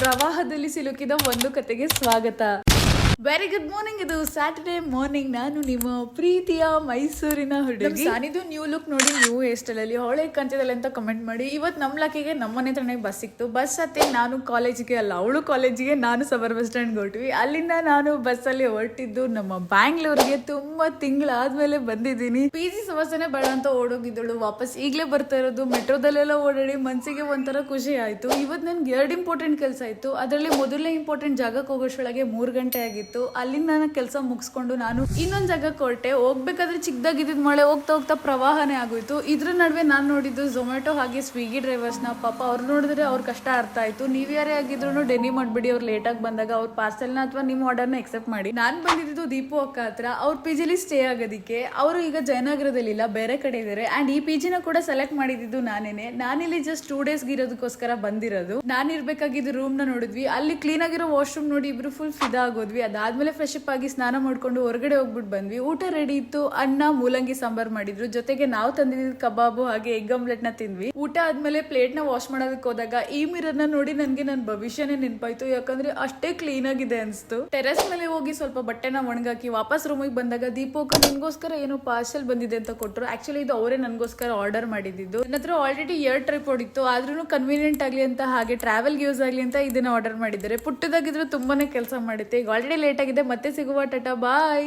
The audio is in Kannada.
ಪ್ರವಾಹದಲ್ಲಿ ಸಿಲುಕಿದ ಒಂದು ಕತೆಗೆ ಸ್ವಾಗತ. Very good morning. ಇದು ಸ್ಯಾಟರ್ಡೇ ಮಾರ್ನಿಂಗ್. ನಾನು ನಿಮ್ಮ ಪ್ರೀತಿಯ ಮೈಸೂರಿನ ಹುಡುಗಿ. ನಾನಿದು ನ್ಯೂ ಲುಕ್ ನೋಡಿ ನ್ಯೂ ಹೇರ್ ಸ್ಟೈಲ್ ಅಲ್ಲಿ ಹೊಳೆ ಕಂತಿದಲ್ಲಿ ಅಂತ ಕಮೆಂಟ್ ಮಾಡಿ. ಇವತ್ತು ನಮ್ಮ ಲಕ್ಕಿಗೆ ನಮ್ಮನೆ ಹತ್ರನೇ ಬಸ್ ಸಿಕ್ತು. ಬಸ್ ಹತ್ತಿ ನಾನು ಕಾಲೇಜಿಗೆ ಅಲ್ಲ, ಅವಳು ಕಾಲೇಜಿಗೆ, ನಾನು ಸಬರ್ ಬಸ್ ಸ್ಟ್ಯಾಂಡ್ ಹೊರಟ್ವಿ. ಅಲ್ಲಿಂದ ನಾನು ಬಸ್ಸಲ್ಲಿ ಹೊರಟಿದ್ದು ನಮ್ಮ ಬ್ಯಾಂಗ್ಳೂರ್ಗೆ. ತುಂಬಾ ತಿಂಗಳಾದ್ಮೇಲೆ ಬಂದಿದ್ದೀನಿ. ಪಿ ಜಿ ಸಮಸ್ಯೆನೇ ಬೇಡ ಅಂತ ಓಡೋಗಿದ್ದಳು. ವಾಪಸ್ ಈಗಲೇ ಬರ್ತಾ ಇರೋದು. ಮೆಟ್ರೋದಲ್ಲೆಲ್ಲ ಓಡಾಡಿ ಮನ್ಸಿಗೆ ಒಂಥರ ಖುಷಿ ಆಯ್ತು. ಇವತ್ತು ನನ್ಗೆ 2 ಇಂಪಾರ್ಟೆಂಟ್ ಕೆಲಸ ಇತ್ತು. ಅದರಲ್ಲಿ ಮೊದಲನೇ ಇಂಪಾರ್ಟೆಂಟ್ ಜಾಗಕ್ಕೆ ಹೋಗೋಷ್ಟೊಳಗೆ 3 ಗಂಟೆ ಆಗಿತ್ತು. ಅಲ್ಲಿಂದ ನಾನು ಕೆಲಸ ಮುಗಿಸ್ಕೊಂಡು ನಾನು ಇನ್ನೊಂದು ಜಾಗಕ್ಕೆ ಹೊರಟೆ. ಹೋಗ್ಬೇಕಾದ್ರೆ ಚಿಕ್ಕದಾಗಿದ್ದ ಮಳೆ ಹೋಗ್ತಾ ಹೋಗ್ತಾ ಪ್ರವಾಹನೇ ಆಗೋಯ್ತು. ಇದ್ರ ನಡುವೆ ನಾನು ನೋಡಿದ್ದು ಝೊಮ್ಯಾಟೊ ಹಾಗೆ ಸ್ವಿಗ್ಗಿ ಡ್ರೈವರ್ಸ್ನ. ಪಾಪ ಅವ್ರು ನೋಡಿದ್ರೆ ಅವ್ರ ಕಷ್ಟ ಅರ್ಥ ಆಯ್ತು. ನೀವ್ ಯಾರೇ ಆಗಿದ್ರು ಡೆನಿ ಮಾಡ್ಬಿಡಿ. ಅವ್ರು ಲೇಟ್ ಆಗಿ ಬಂದಾಗ ಅವ್ರ ಪಾರ್ಸೆಲ್ನ ಅಥವಾ ನಿಮ್ಮ ಆರ್ಡರ್ನ ಎಕ್ಸೆಪ್ಟ್ ಮಾಡಿ. ನಾನು ಬಂದಿದ್ದು ದೀಪು ಅಕ್ಕ ಹತ್ರ. ಅವ್ರ ಪಿ ಜಿಲಿ ಸ್ಟೇ ಆಗೋದಿಕ್ಕೆ. ಅವರು ಈಗ ಜಯನಗರದಲ್ಲಿಲ್ಲ, ಬೇರೆ ಕಡೆ ಇದಾರೆ. ಅಂಡ್ ಈ ಪಿ ಜಿನ ಕೂಡ ಸೆಲೆಕ್ಟ್ ಮಾಡಿದ್ದು ನಾನೇನೆ. ನಾನಿಲ್ಲಿ ಜಸ್ಟ್ 2 ಡೇಸ್ಗೆ ಇರೋದಕ್ಕೋಸ್ಕರ ಬಂದಿರೋದು. ನಾನು ಇರ್ಬೇಕಾಗಿದ್ದು ರೂಮ್ ನ ನೋಡಿದ್ವಿ. ಅಲ್ಲಿ ಕ್ಲೀನ್ ಆಗಿರೋ ವಾಶ್ರೂಮ್ ನೋಡಿ ಇಬ್ರು ಫುಲ್ ಫಿದಾ ಆಗೋದ್ವಿ. ಅದಾದ್ಮೇಲೆ ಫ್ರೆಶ್ ಅಪ್ ಆಗಿ ಸ್ನಾನ ಮಾಡ್ಕೊಂಡು ಹೊರಗಡೆ ಹೋಗ್ಬಿಟ್ಟು ಬಂದ್ವಿ. ಊಟ ರೆಡಿ ಇತ್ತು. ಅನ್ನ ಮೂಲಂಗಿ ಸಾಂಬಾರ್ ಮಾಡಿದ್ರು. ಜೊತೆಗೆ ನಾವು ತಂದಿದ್ದ ಕಬಾಬು ಹಾಗೆ ಎಗ್ ಆಮ್ಲೆಟ್ ನ ತಿಂದ್ವಿ. ಊಟ ಆದ್ಮೇಲೆ ಪ್ಲೇಟ್ ನ ವಾಶ್ ಮಾಡೋದಕ್ಕೆ ಹೋದಾಗ ಈ ಮಿರರ್ ನ ನೋಡಿ ನನ್ಗೆ ನನ್ನ ಭವಿಷ್ಯನೇ ನೆನಪಾಯ್ತು. ಯಾಕಂದ್ರೆ ಅಷ್ಟೇ ಕ್ಲೀನ್ ಆಗಿದೆ ಅನ್ಸ್ತು. ಟೆರೆಸ್ ಮೇಲೆ ಹೋಗಿ ಸ್ವಲ್ಪ ಬಟ್ಟೆನ ಒಣಗಾಕಿ ವಾಪಸ್ ರೂಮಿಗೆ ಬಂದಾಗ ದೀಪೋಕ ನಿನ್ಗೋಸ್ಕರ ಏನೋ ಪಾರ್ಸೆಲ್ ಬಂದಿದೆ ಅಂತ ಕೊಟ್ಟರು. ಆಕ್ಚುಲಿ ಇದು ಅವರೇ ನನ್ಗೋಸ್ಕರ ಆರ್ಡರ್ ಮಾಡಿದ್ದು. ನನ್ನ ಹತ್ರ ಆಲ್ರೆಡಿ 2 ಟ್ರೈಪಾಡ್ ಇತ್ತು. ಆದ್ರೂ ಕನ್ವೀನಿಯಂಟ್ ಆಗ್ಲಿ ಅಂತ ಹಾಗೆ ಟ್ರಾವೆಲ್ಗೆ ಯೂಸ್ ಆಗ್ಲಿ ಅಂತ ಇದನ್ನ ಆರ್ಡರ್ ಮಾಡಿದ್ದಾರೆ. ಪುಟ್ಟದಾಗಿದ್ರು ತುಂಬಾನೇ ಕೆಲಸ ಮಾಡುತ್ತೆ. ಈಗ ಆಲ್ರೆಡಿ ಲೇಟ್ ಆಗಿದೆ. ಮತ್ತೆ ಸಿಗುವ. ಟಾಟಾ ಬಾಯ್.